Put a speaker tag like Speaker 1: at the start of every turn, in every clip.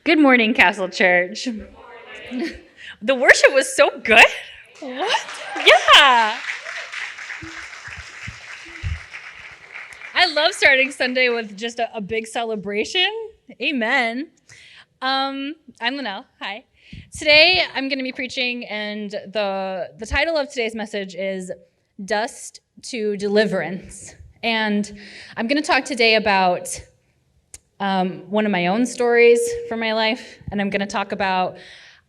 Speaker 1: Good morning, Castle Church. The worship was so good. What? Yeah. I love starting Sunday with just a big celebration. Amen. I'm Lynelle. Hi. Today I'm going to be preaching, and the title of today's message is Dust to Deliverance. And I'm going to talk today about one of my own stories from my life, and I'm going to talk about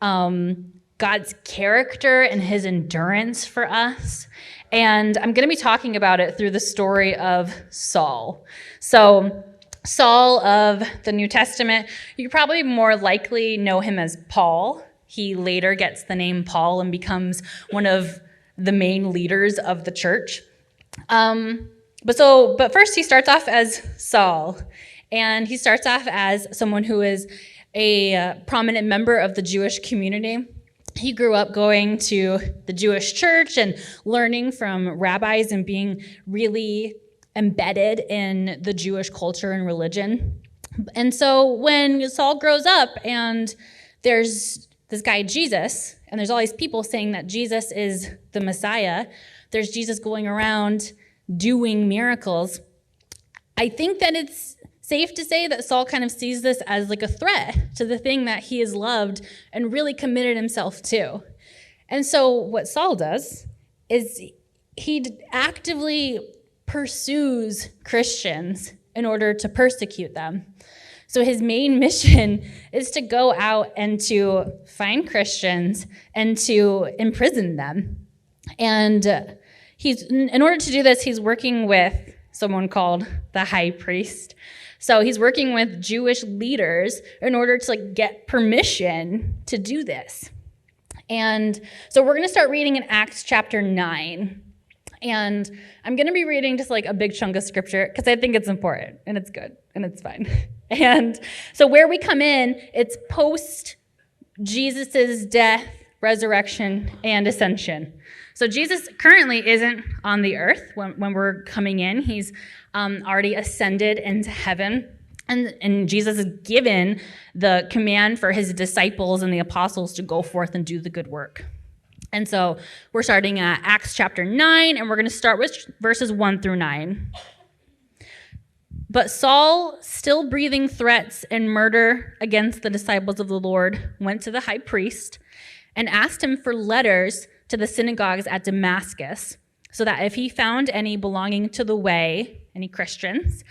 Speaker 1: God's character and his endurance for us. And I'm going to be talking about it through the story of Saul. So Saul of the New Testament, you probably more likely know him as Paul. He later gets the name Paul and becomes one of the main leaders of the church. But first he starts off as Saul. And he starts off as someone who is a prominent member of the Jewish community. He grew up going to the Jewish church and learning from rabbis and being really embedded in the Jewish culture and religion. And so when Saul grows up and there's this guy Jesus, and there's all these people saying that Jesus is the Messiah, there's Jesus going around doing miracles, I think that it's safe to say that Saul kind of sees this as like a threat to the thing that he has loved and really committed himself to. And so what Saul does is he actively pursues Christians in order to persecute them. So his main mission is to go out and to find Christians and to imprison them. And in order to do this, he's working with someone called the high priest. So he's working with Jewish leaders in order to get permission to do this. And so we're going to start reading in Acts chapter 9. And I'm going to be reading just a big chunk of scripture because I think it's important and it's good and it's fine. And so where we come in, it's post Jesus's death, resurrection, and ascension. So Jesus currently isn't on the earth when we're coming in. He's already ascended into heaven. And Jesus has given the command for his disciples and the apostles to go forth and do the good work. And so we're starting at Acts chapter 9, and we're going to start with verses 1 through 9. But Saul, still breathing threats and murder against the disciples of the Lord, went to the high priest and asked him for letters to the synagogues at Damascus, so that if he found any belonging to the way, any Christians,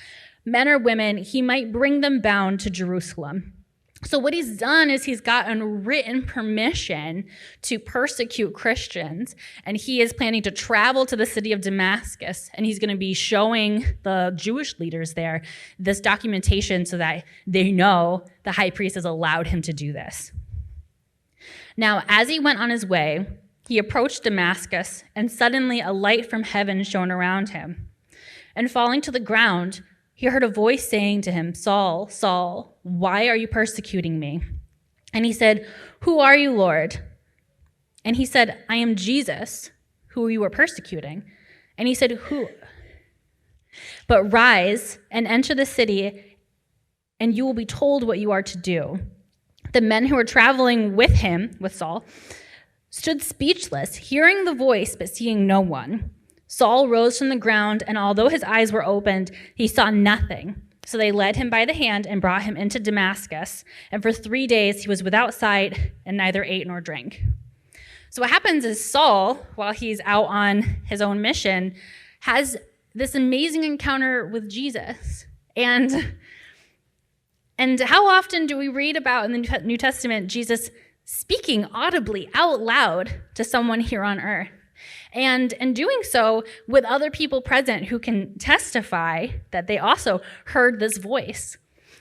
Speaker 1: men or women, he might bring them bound to Jerusalem. So what he's done is he's gotten written permission to persecute Christians, and he is planning to travel to the city of Damascus, and he's going to be showing the Jewish leaders there this documentation so that they know the high priest has allowed him to do this. Now, as he went on his way, he approached Damascus, and suddenly a light from heaven shone around him. And falling to the ground, he heard a voice saying to him, "Saul, Saul, why are you persecuting me?" And he said, "Who are you, Lord?" And he said, "I am Jesus, who you are persecuting." And he said, "Who? But rise and enter the city, and you will be told what you are to do." The men who were traveling with him, with Saul, stood speechless, hearing the voice but seeing no one. Saul rose from the ground, and although his eyes were opened, he saw nothing. So they led him by the hand and brought him into Damascus. And for 3 days he was without sight and neither ate nor drank. So what happens is Saul, while he's out on his own mission, has this amazing encounter with Jesus. And how often do we read about in the New Testament Jesus speaking audibly out loud to someone here on earth? And in doing so with other people present who can testify that they also heard this voice.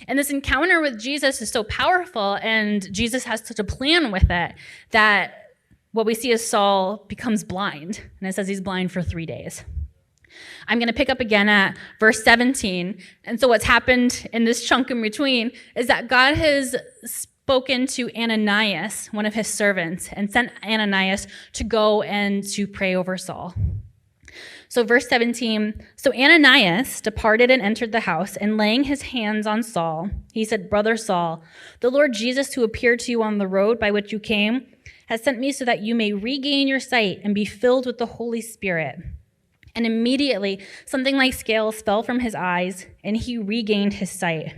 Speaker 1: And this encounter with Jesus is so powerful, and Jesus has such a plan with it, that what we see is Saul becomes blind. And it says he's blind for 3 days. I'm going to pick up again at verse 17. And so what's happened in this chunk in between is that God has spoken to Ananias, one of his servants, and sent Ananias to go and to pray over Saul. So verse 17, so Ananias departed and entered the house, and laying his hands on Saul, he said, Brother Saul, the Lord Jesus, who appeared to you on the road by which you came, has sent me so that you may regain your sight and be filled with the Holy Spirit. And immediately something like scales fell from his eyes, and he regained his sight.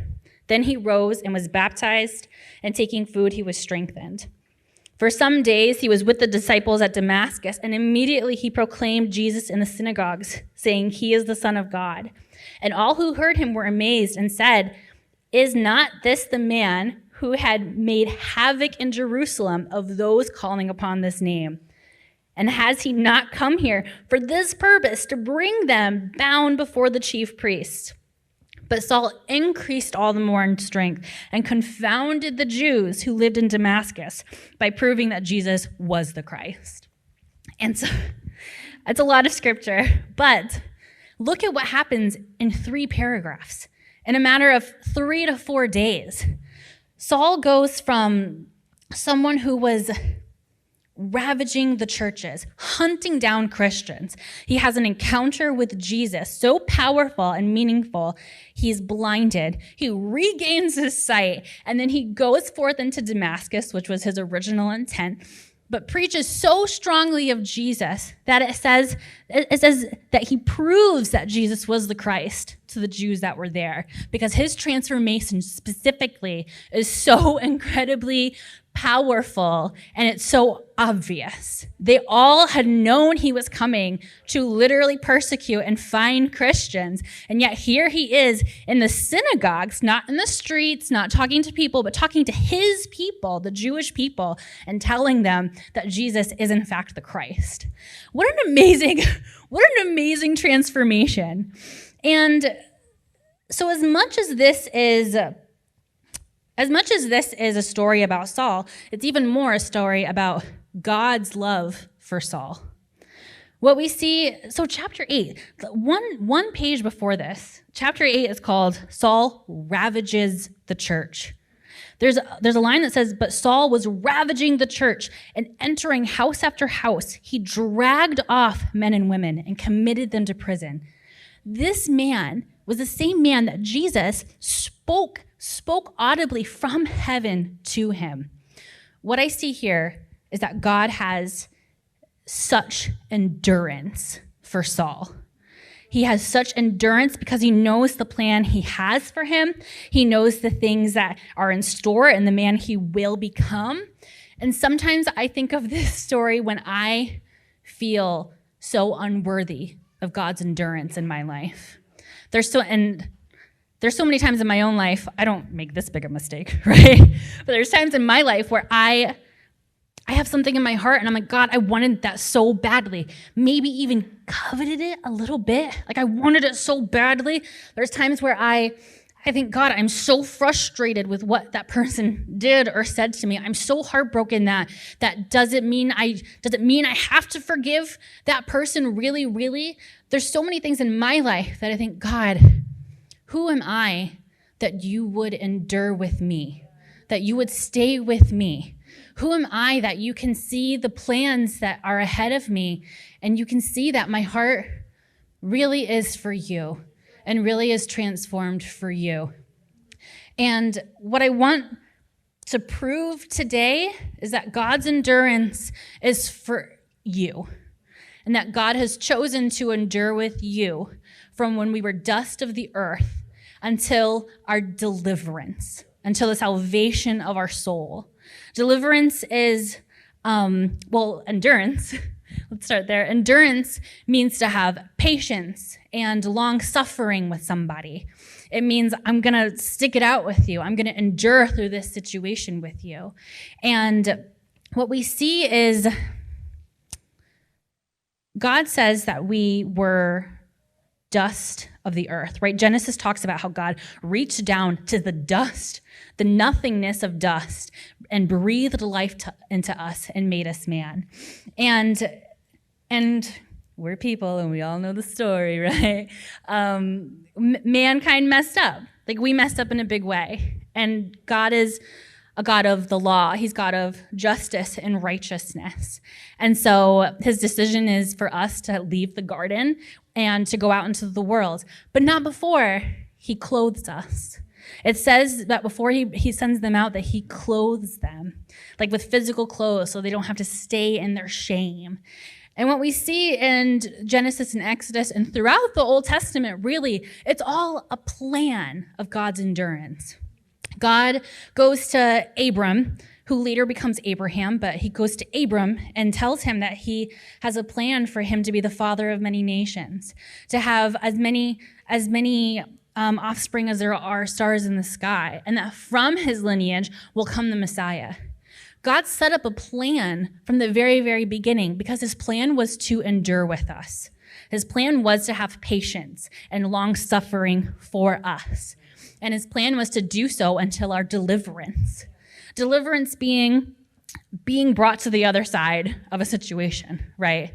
Speaker 1: Then he rose and was baptized, and taking food, he was strengthened. For some days he was with the disciples at Damascus, and immediately he proclaimed Jesus in the synagogues, saying, He is the Son of God. And all who heard him were amazed and said, Is not this the man who had made havoc in Jerusalem of those calling upon this name? And has he not come here for this purpose, to bring them bound before the chief priests? But Saul increased all the more in strength and confounded the Jews who lived in Damascus by proving that Jesus was the Christ. And so that's a lot of scripture, but look at what happens in 3 paragraphs. In a matter of 3 to 4 days, Saul goes from someone who was ravaging the churches, hunting down Christians. He has an encounter with Jesus so powerful and meaningful, he's blinded. He regains his sight, and then he goes forth into Damascus, which was his original intent, but preaches so strongly of Jesus that it says that he proves that Jesus was the Christ to the Jews that were there, because his transformation specifically is so incredibly powerful, and it's so obvious. They all had known he was coming to literally persecute and find Christians, and yet here he is in the synagogues, not in the streets, not talking to people, but talking to his people, the Jewish people, and telling them that Jesus is in fact the Christ. What an amazing transformation. And so as much as this is a story about Saul, it's even more a story about God's love for Saul. What we see, so chapter 8, one page before this, chapter 8 is called Saul Ravages the Church. There's a line that says, but Saul was ravaging the church and entering house after house. He dragged off men and women and committed them to prison. This man was the same man that Jesus spoke audibly from heaven to him. What I see here is that God has such endurance for Saul. He has such endurance because he knows the plan he has for him. He knows the things that are in store and the man he will become. And sometimes I think of this story when I feel so unworthy of God's endurance in my life. There's so many times in my own life, I don't make this big a mistake, right? But there's times in my life where I have something in my heart and I'm like, God, I wanted that so badly. Maybe even coveted it a little bit. Like I wanted it so badly. There's times where I think, God, I'm so frustrated with what that person did or said to me. I'm so heartbroken that does it mean I have to forgive that person really, really? There's so many things in my life that I think, God, who am I that you would endure with me, that you would stay with me? Who am I that you can see the plans that are ahead of me and you can see that my heart really is for you and really is transformed for you? And what I want to prove today is that God's endurance is for you and that God has chosen to endure with you from when we were dust of the earth until our deliverance, until the salvation of our soul. Deliverance is, endurance. Let's start there. Endurance means to have patience and long suffering with somebody. It means I'm going to stick it out with you. I'm going to endure through this situation with you. And what we see is God says that we were dust of the earth, right? Genesis talks about how God reached down to the dust, the nothingness of dust, and breathed life into us and made us man. And we're people, and we all know the story, right? Mankind messed up. Like, we messed up in a big way. And God is a God of the law. He's God of justice and righteousness. And so his decision is for us to leave the garden and to go out into the world, but not before he clothes us. It says that before he sends them out, that he clothes them, like with physical clothes, so they don't have to stay in their shame. And what we see in Genesis and Exodus and throughout the Old Testament, really, it's all a plan of God's endurance. God goes to Abram, who later becomes Abraham, but he goes to Abram and tells him that he has a plan for him to be the father of many nations, to have as many offspring as there are stars in the sky, and that from his lineage will come the Messiah. God set up a plan from the very, very beginning because his plan was to endure with us. His plan was to have patience and long suffering for us. And his plan was to do so until our deliverance. Deliverance being brought to the other side of a situation, right?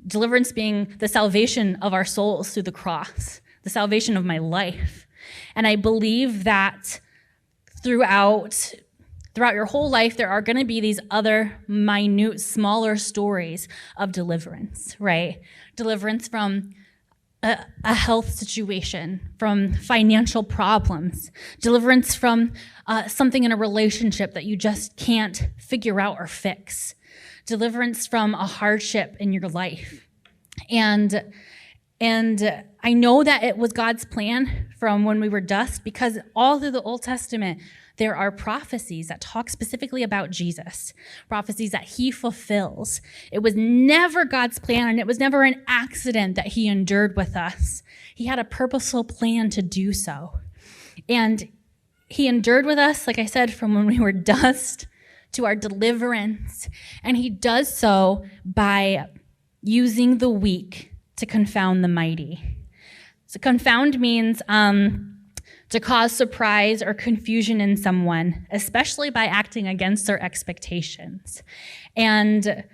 Speaker 1: Deliverance being the salvation of our souls through the cross, the salvation of my life. And I believe that throughout your whole life, there are going to be these other minute, smaller stories of deliverance, right? Deliverance from a health situation, from financial problems, deliverance from something in a relationship that you just can't figure out or fix, deliverance from a hardship in your life. And I know that it was God's plan from when we were dust, because all through the Old Testament, there are prophecies that talk specifically about Jesus, prophecies that he fulfills. It was never God's plan, and it was never an accident that he endured with us. He had a purposeful plan to do so. And he endured with us, like I said, from when we were dust to our deliverance. And he does so by using the weak to confound the mighty. So confound means to cause surprise or confusion in someone, especially by acting against their expectations. And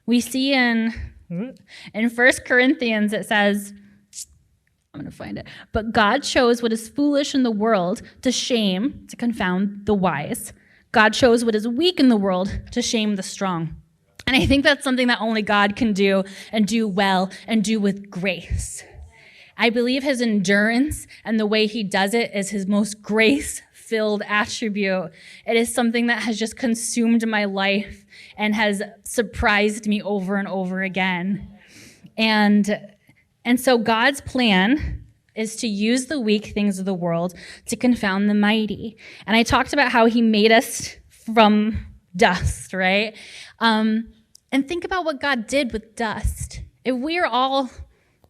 Speaker 1: we see in 1 Corinthians, it says, I'm going to find it, but God chose what is foolish in the world to shame, to confound the wise. God chose what is weak in the world to shame the strong. And I think that's something that only God can do, and do well, and do with grace. I believe his endurance and the way he does it is his most grace-filled attribute. It is something that has just consumed my life and has surprised me over and over again. And so God's plan is to use the weak things of the world to confound the mighty. And I talked about how he made us from dust, right? And think about what God did with dust. If we're all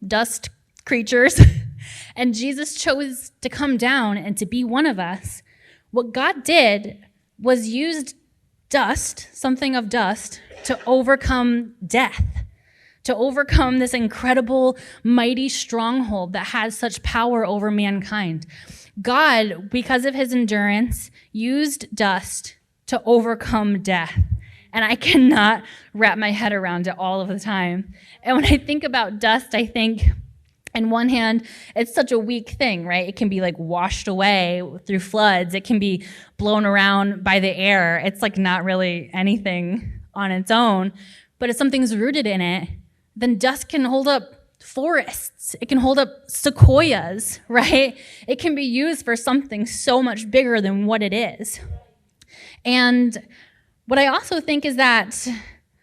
Speaker 1: dust creatures and Jesus chose to come down and to be one of us, what God did was used dust, something of dust, to overcome death, to overcome this incredible, mighty stronghold that has such power over mankind. God, because of his endurance, used dust to overcome death. And I cannot wrap my head around it all of the time. And when I think about dust, I think, on one hand, it's such a weak thing, right? It can be like washed away through floods. It can be blown around by the air. It's like not really anything on its own. But if something's rooted in it, then dust can hold up forests. It can hold up sequoias, right? It can be used for something so much bigger than what it is. And what I also think is that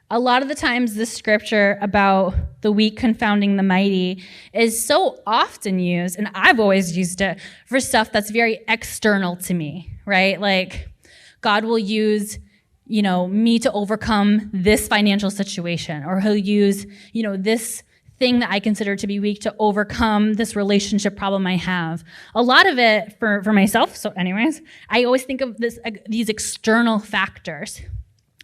Speaker 1: a lot of the times this scripture about the weak confounding the mighty is so often used, and I've always used it for stuff that's very external to me, right? Like God will use, me to overcome this financial situation, or he'll use, this thing that I consider to be weak to overcome this relationship problem I have. A lot of it for myself, so anyways, I always think of these external factors.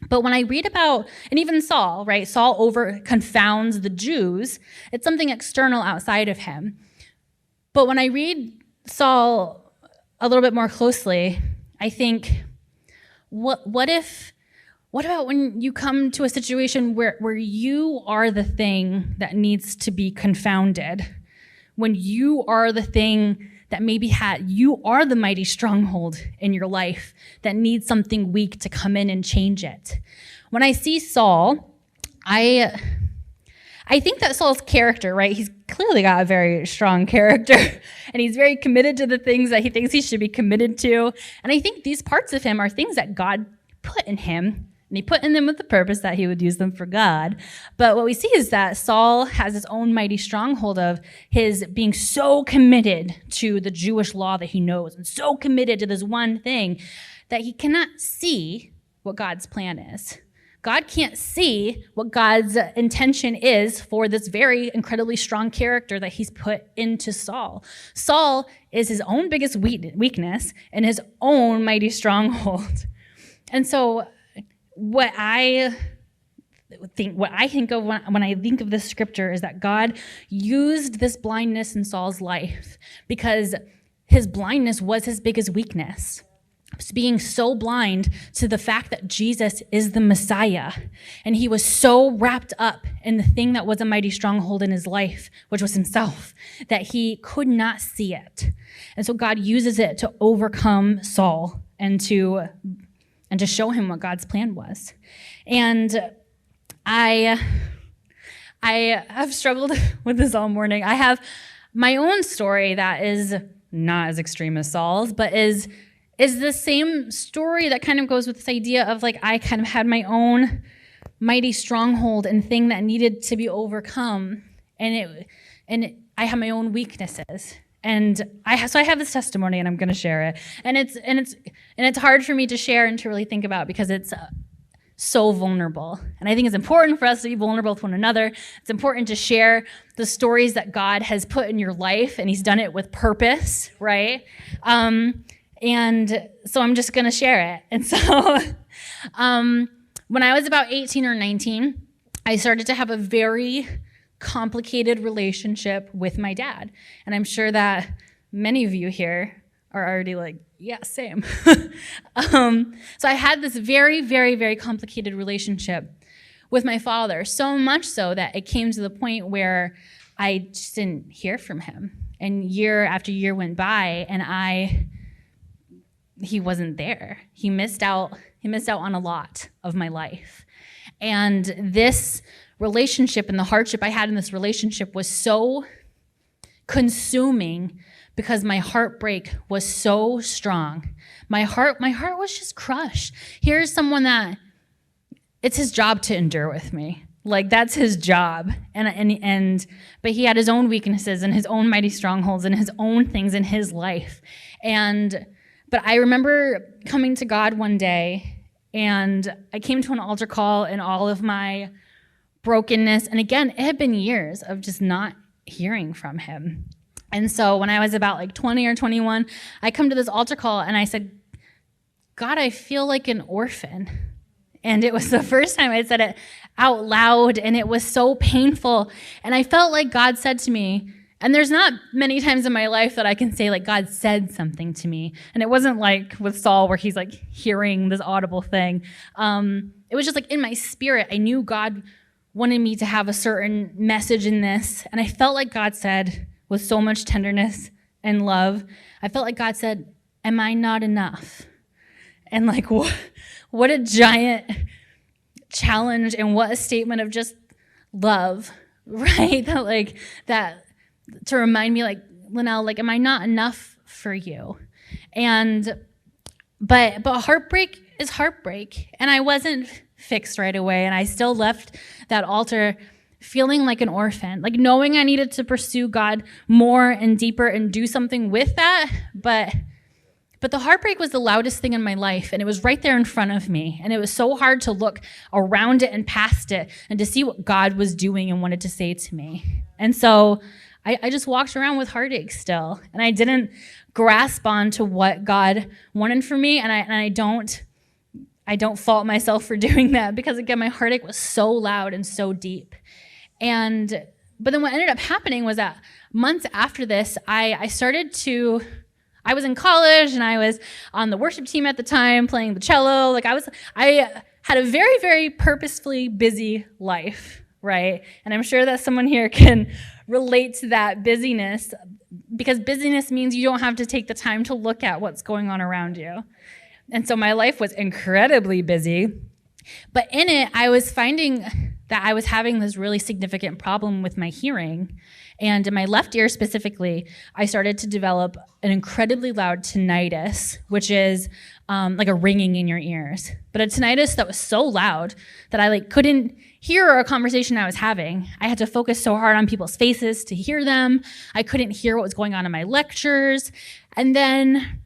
Speaker 1: But when I read about, and even Saul, right? Saul confounds the Jews. It's something external outside of him. But when I read Saul a little bit more closely, I think, what about when you come to a situation where you are the thing that needs to be confounded? When you are the thing that maybe you are the mighty stronghold in your life that needs something weak to come in and change it. When I see Saul, I think that Saul's character, right? He's clearly got a very strong character, and he's very committed to the things that he thinks he should be committed to. And I think these parts of him are things that God put in him, and he put in them with the purpose that he would use them for God. But what we see is that Saul has his own mighty stronghold of his being so committed to the Jewish law that he knows, and so committed to this one thing that he cannot see what God's plan is. God can't see what God's intention is for this very incredibly strong character that he's put into Saul. Saul is his own biggest weakness and his own mighty stronghold. And so what I think of when I think of this scripture is that God used this blindness in Saul's life because his blindness was his biggest weakness. Being so blind to the fact that Jesus is the Messiah. And he was so wrapped up in the thing that was a mighty stronghold in his life, which was himself, that he could not see it. And so God uses it to overcome Saul and to show him what God's plan was. And I have struggled with this all morning. I have my own story that is not as extreme as Saul's, but is the same story that kind of goes with this idea of like I kind of had my own mighty stronghold and thing that needed to be overcome, and I have my own weaknesses, and I have this testimony, and I'm going to share it, and it's hard for me to share and to really think about because it's so vulnerable, and I think it's important for us to be vulnerable with one another. It's important to share the stories that God has put in your life, and He's done it with purpose, right? And so I'm just going to share it. And so when I was about 18 or 19, I started to have a very complicated relationship with my dad. And I'm sure that many of you here are already like, yeah, same. So I had this very, very, very complicated relationship with my father, so much so that it came to the point where I just didn't hear from him. And year after year went by, and he wasn't there. He missed out on a lot of my life. And this relationship and the hardship I had in this relationship was so consuming because my heartbreak was so strong. My heart was just crushed. Here's someone that it's his job to endure with me. Like that's his job. But he had his own weaknesses and his own mighty strongholds and his own things in his life. But I remember coming to God one day, and I came to an altar call in all of my brokenness. And again, it had been years of just not hearing from him. And so when I was about like 20 or 21, I come to this altar call and I said, God, I feel like an orphan. And it was the first time I said it out loud, and it was so painful. And I felt like God said to me, and there's not many times in my life that I can say like God said something to me. And it wasn't like with Saul where he's like hearing this audible thing. It was just like in my spirit, I knew God wanted me to have a certain message in this. And I felt like God said with so much tenderness and love, I felt like God said, am I not enough? And like what a giant challenge, and what a statement of just love, right? That to remind me, like, Lynelle, like, am I not enough for you? But heartbreak is heartbreak. And I wasn't fixed right away. And I still left that altar feeling like an orphan, like knowing I needed to pursue God more and deeper and do something with that. But the heartbreak was the loudest thing in my life, and it was right there in front of me. And it was so hard to look around it and past it and to see what God was doing and wanted to say to me. And so I just walked around with heartache still, and I didn't grasp on to what God wanted for me, and I don't fault myself for doing that, because again, my heartache was so loud and so deep. But then what ended up happening was that months after this, I was in college, and I was on the worship team at the time playing the cello. I had a very, very purposefully busy life, right? And I'm sure that someone here can relate to that busyness. because busyness means you don't have to take the time to look at what's going on around you. And so my life was incredibly busy. But in it, I was finding that I was having this really significant problem with my hearing. And in my left ear specifically, I started to develop an incredibly loud tinnitus, which is like a ringing in your ears. But a tinnitus that was so loud that I couldn't hear a conversation I was having. I had to focus so hard on people's faces to hear them. I couldn't hear what was going on in my lectures. And then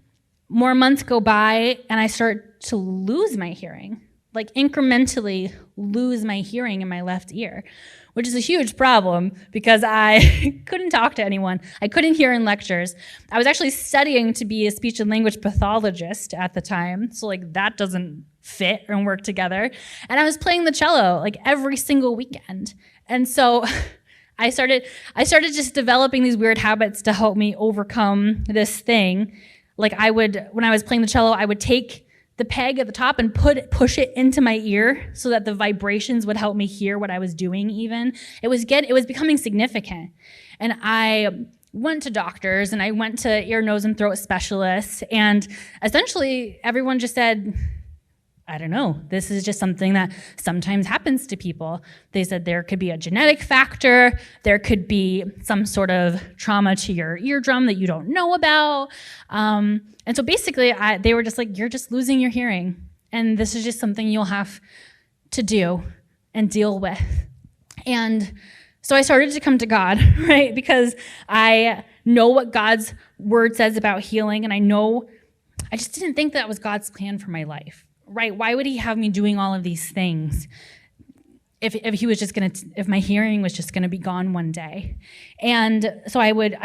Speaker 1: more months go by and I start to lose my hearing, incrementally lose my hearing in my left ear, which is a huge problem because I couldn't talk to anyone. I couldn't hear in lectures. I was actually studying to be a speech and language pathologist at the time, so that doesn't fit and work together. And I was playing the cello every single weekend. And so I started just developing these weird habits to help me overcome this thing. When I was playing the cello, I would take the peg at the top and push it into my ear so that the vibrations would help me hear what I was doing even. It was becoming significant. And I went to doctors and I went to ear, nose, and throat specialists, and essentially everyone just said, I don't know, this is just something that sometimes happens to people. They said there could be a genetic factor, there could be some sort of trauma to your eardrum that you don't know about. And so basically, they were just you're just losing your hearing. And this is just something you'll have to do and deal with. And so I started to come to God, right? Because I know what God's word says about healing. And I just didn't think that was God's plan for my life. Right? Why would he have me doing all of these things if he was just if my hearing was just gonna be gone one day? And so I wouldn't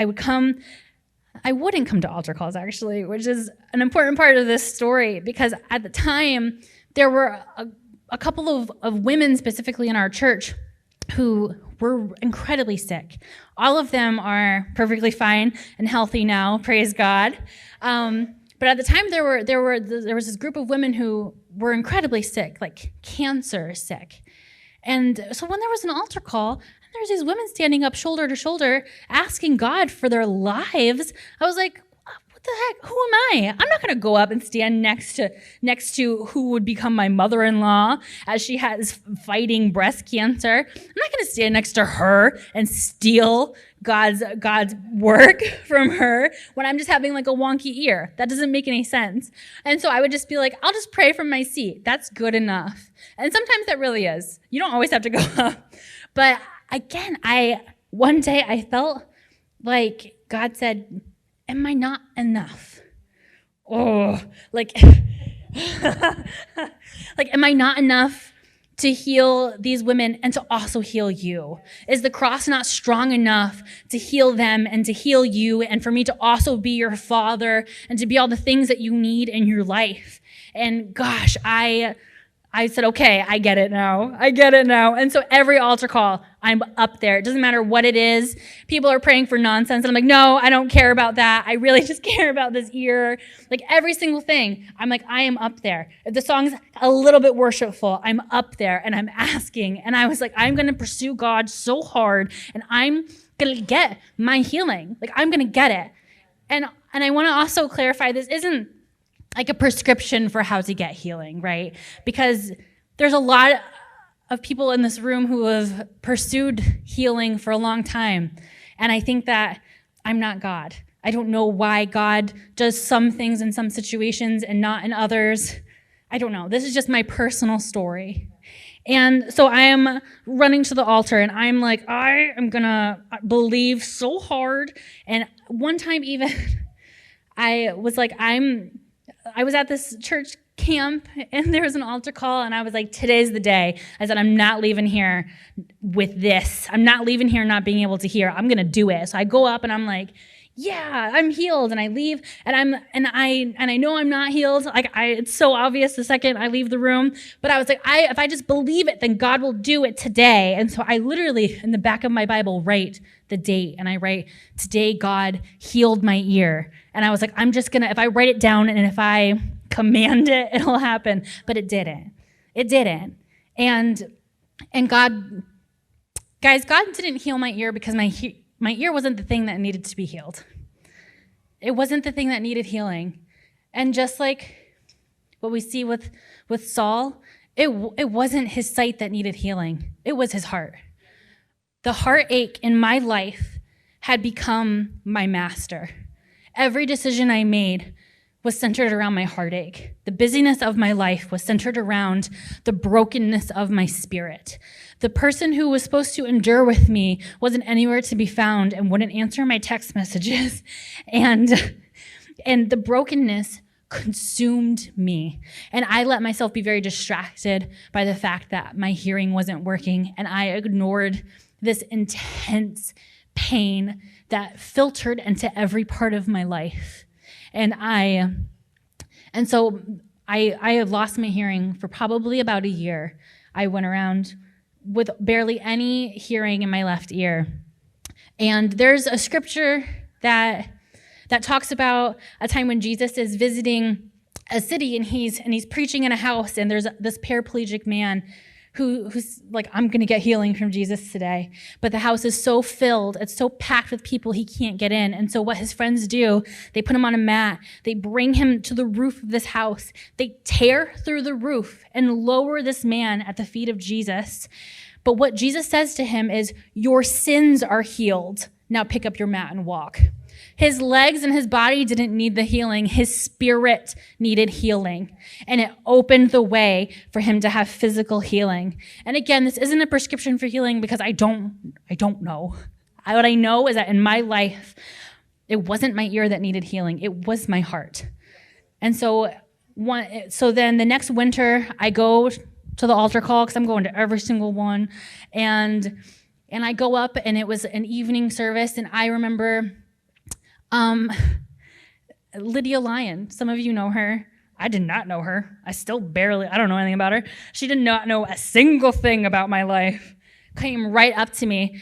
Speaker 1: come to altar calls actually, which is an important part of this story because at the time there were a couple of women specifically in our church who were incredibly sick. All of them are perfectly fine and healthy now, praise God. But at the time, there was this group of women who were incredibly sick, cancer sick. And so when there was an altar call, and there was these women standing up shoulder to shoulder, asking God for their lives, I was like, what the heck? Who am I? I'm not going to go up and stand next to who would become my mother-in-law as she has fighting breast cancer. I'm not going to stand next to her and steal God's work from her when I'm just having a wonky ear. That doesn't make any sense. And so I would just be I'll just pray from my seat. That's good enough. And sometimes that really is. You don't always have to go up. But again, one day I felt like God said, am I not enough? Oh, am I not enough to heal these women and to also heal you? Is the cross not strong enough to heal them and to heal you and for me to also be your father and to be all the things that you need in your life? And gosh, I said, okay, I get it now. And so every altar call, I'm up there. It doesn't matter what it is. People are praying for nonsense. And I'm no, I don't care about that. I really just care about this ear. Every single thing, I'm I am up there. If the song's a little bit worshipful, I'm up there and I'm asking. And I was I'm going to pursue God so hard and I'm going to get my healing. I'm going to get it. And I want to also clarify, this isn't a prescription for how to get healing, right? Because there's a lot of people in this room who have pursued healing for a long time. And I think that I'm not God. I don't know why God does some things in some situations and not in others. I don't know. This is just my personal story. And so I am running to the altar and I'm I am gonna believe so hard. And one time even, I was at this church camp and there was an altar call and I was today's the day. I said, I'm not leaving here with this. I'm not leaving here not being able to hear. I'm going to do it. So I go up and I'm yeah, I'm healed. And I leave and I know I'm not healed. It's so obvious the second I leave the room, but I was if I just believe it, then God will do it today. And so I literally in the back of my Bible write the date and I write, today God healed my ear. And I was I'm just gonna, if I write it down and if I command it, it'll happen. But it didn't. And God didn't heal my ear because my ear wasn't the thing that needed to be healed. It wasn't the thing that needed healing. And just like what we see with Saul, it wasn't his sight that needed healing. It was his heart. The heartache in my life had become my master. Every decision I made was centered around my heartache. The busyness of my life was centered around the brokenness of my spirit. The person who was supposed to endure with me wasn't anywhere to be found and wouldn't answer my text messages. And the brokenness consumed me. And I let myself be very distracted by the fact that my hearing wasn't working, and I ignored this intense pain that filtered into every part of my life. And so I had lost my hearing for probably about a year. I went around with barely any hearing in my left ear. And there's a scripture that talks about a time when Jesus is visiting a city, and he's preaching in a house, and there's this paraplegic man who's like, I'm going to get healing from Jesus today. But the house is so filled, it's so packed with people, he can't get in. And so what his friends do, they put him on a mat, they bring him to the roof of this house, they tear through the roof and lower this man at the feet of Jesus. But what Jesus says to him is, your sins are healed. Now pick up your mat and walk. His legs and his body didn't need the healing. His spirit needed healing. And it opened the way for him to have physical healing. And again, this isn't a prescription for healing because I don't know. What I know is that in my life, it wasn't my ear that needed healing. It was my heart. And so then the next winter, I go to the altar call because I'm going to every single one. And I go up, and it was an evening service, and I remember Lydia Lyon. Some of you know her. I did not know her. I don't know anything about her. She did not know a single thing about my life. Came right up to me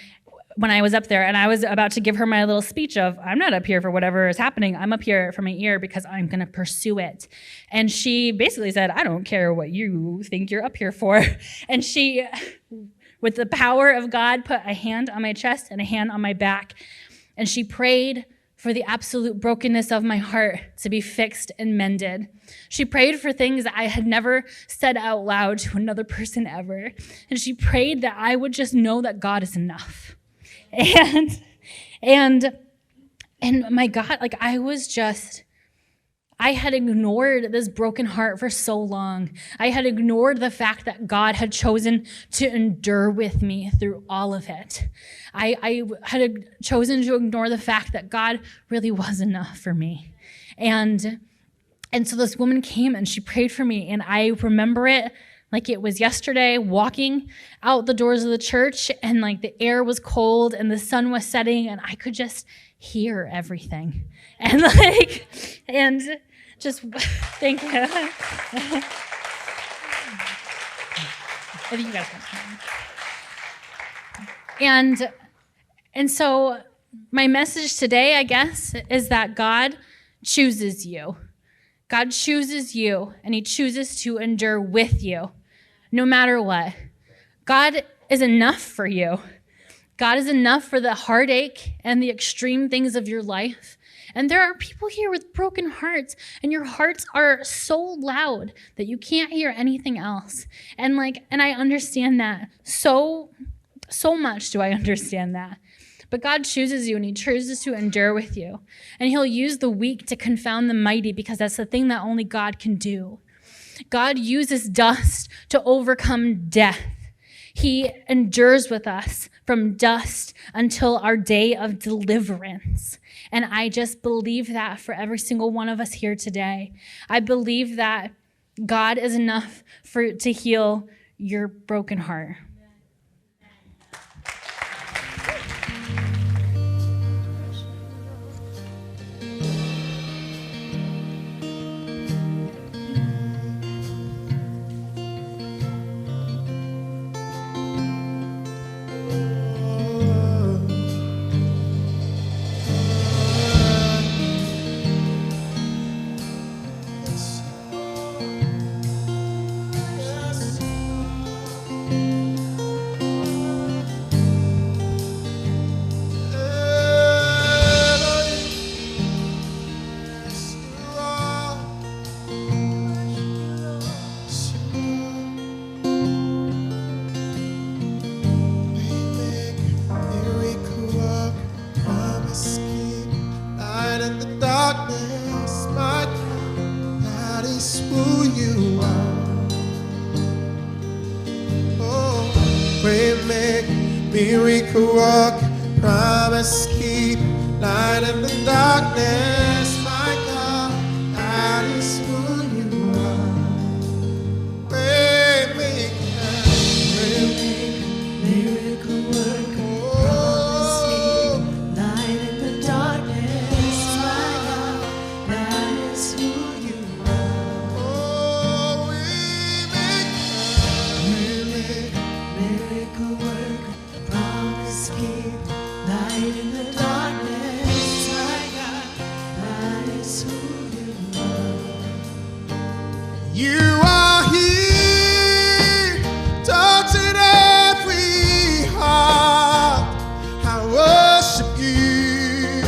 Speaker 1: when I was up there, and I was about to give her my little speech of, I'm not up here for whatever is happening. I'm up here for my ear because I'm going to pursue it. And she basically said, I don't care what you think you're up here for. And she, with the power of God, put a hand on my chest and a hand on my back. And she prayed for the absolute brokenness of my heart to be fixed and mended. She prayed for things that I had never said out loud to another person ever. And she prayed that I would just know that God is enough. And my God, like I had ignored this broken heart for so long. I had ignored the fact that God had chosen to endure with me through all of it. I had chosen to ignore the fact that God really was enough for me. And so this woman came and she prayed for me, and I remember it like it was yesterday, walking out the doors of the church, and like the air was cold and the sun was setting, and I could just hear everything. And just thank you. I think you guys can. And so my message today, I guess, is that God chooses you. God chooses you, and he chooses to endure with you, no matter what. God is enough for you. God is enough for the heartache and the extreme things of your life. And there are people here with broken hearts, and your hearts are so loud that you can't hear anything else. And I understand that. So much do I understand that. But God chooses you, and he chooses to endure with you. And he'll use the weak to confound the mighty, because that's the thing that only God can do. God uses dust to overcome death. He endures with us from dust until our day of deliverance. And I just believe that for every single one of us here today. I believe that God is enough to heal your broken heart.
Speaker 2: who you are. Oh, way make, miracle work, promise keep, light in the darkness, my God, that is who you are. Way make,
Speaker 3: miracle worker, promise keep, light in the darkness, my God, that is who you are.
Speaker 2: oh, we make,
Speaker 3: Miracle worker, promise keep, light in the darkness, my God, that is who you are.
Speaker 2: you are here, touching every heart. I worship you,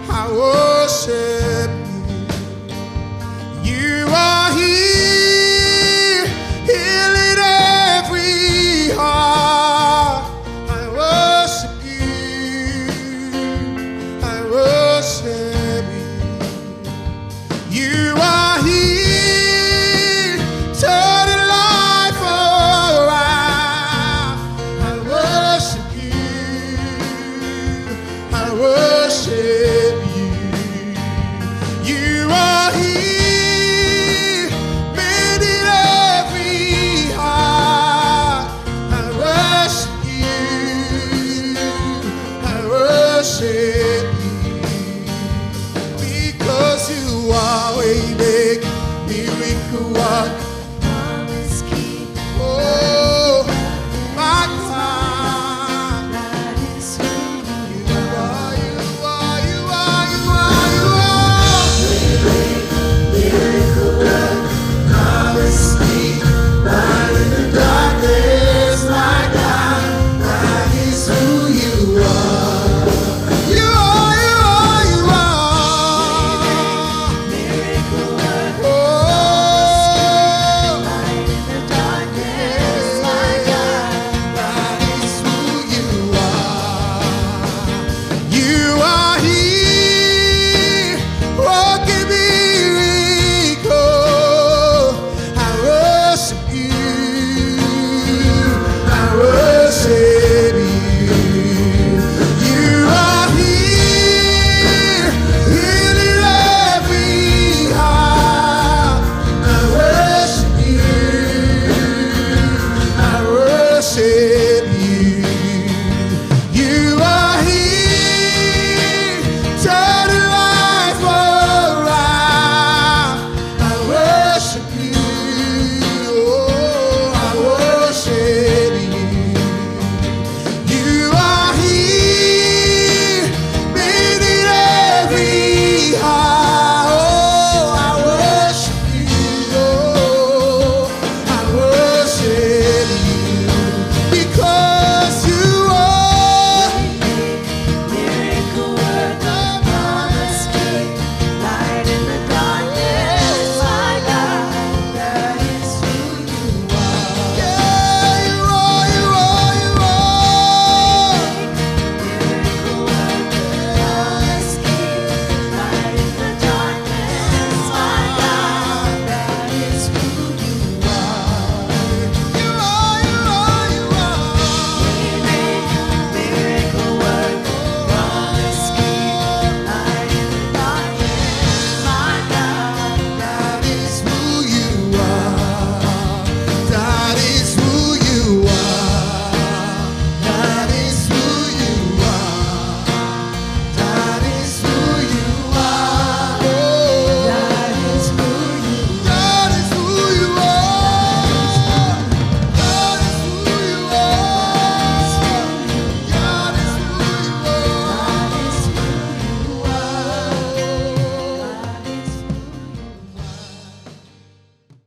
Speaker 2: I worship you. You are here, healing every heart. I worship you, I worship you. You are here, turning life around. I worship you, I worship you. You are here, mending every heart. I worship you, I worship you. Because you are way